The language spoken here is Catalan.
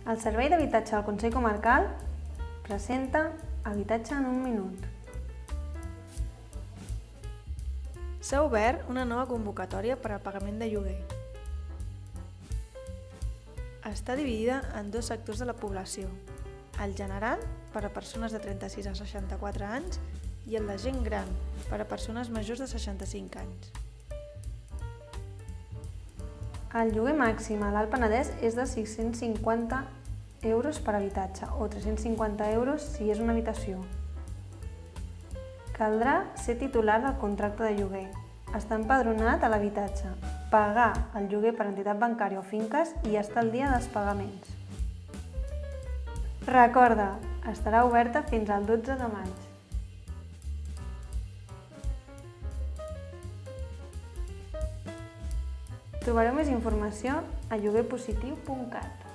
El Servei d'Habitatge del Consell Comarcal presenta Habitatge en un minut. S'ha obert una nova convocatòria per al pagament de lloguer. Està dividida en dos sectors de la població, el general, per a persones de 36 a 64 anys, i el de gent gran, per a persones majors de 65 anys. El lloguer màxim a l'Alt Penedès és de 650 euros per habitatge o 350 euros si és una habitació. Caldrà ser titular del contracte de lloguer, estar empadronat a l'habitatge, pagar el lloguer per entitat bancària o finques i estar al dia dels pagaments. Recorda, estarà oberta fins al 12 de maig. Trobareu més informació a lloguerpositiu.cat.